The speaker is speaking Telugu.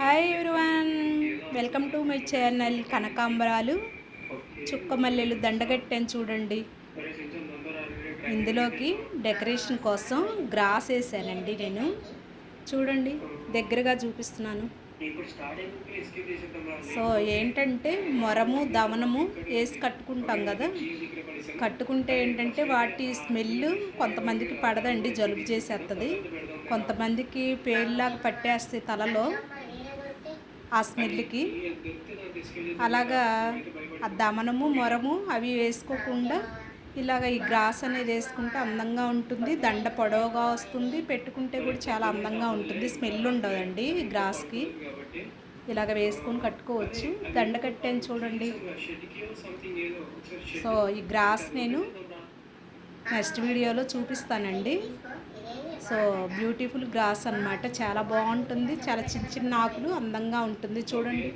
Hi everyone, welcome to my channel. కనకాంబరాలు చుక్క మల్లెలు దండగట్టాను చూడండి. ఇందులోకి డెకరేషన్ కోసం గ్రాస్ వేసానండి నేను. చూడండి, దగ్గరగా చూపిస్తున్నాను. సో ఏంటంటే మొరము దవనము వేసి కట్టుకుంటాం కదా. కట్టుకుంటే ఏంటంటే వాటి స్మెల్ కొంతమందికి పడదండి, జలుబు చేసేస్తుంది. కొంతమందికి పేర్లాగా పట్టేస్తే తలలో ఆ స్మెల్కి. అలాగా ఆ దమనము మొరము అవి వేసుకోకుండా ఇలాగ ఈ గ్రాస్ అనేది వేసుకుంటే అందంగా ఉంటుంది. దండ పొడవుగా వస్తుంది, పెట్టుకుంటే కూడా చాలా అందంగా ఉంటుంది. స్మెల్ ఉండదండి ఈ గ్రాస్కి. ఇలాగ వేసుకొని కట్టుకోవచ్చు. దండ కట్టాను చూడండి. సో ఈ గ్రాస్ నేను నెక్స్ట్ వీడియోలో చూపిస్తానండి. సో బ్యూటిఫుల్ గ్రాస్ అన్నమాట, చాలా బాగుంటుంది. చాలా చిన్న చిన్న ఆకులు, అందంగా ఉంటుంది చూడండి.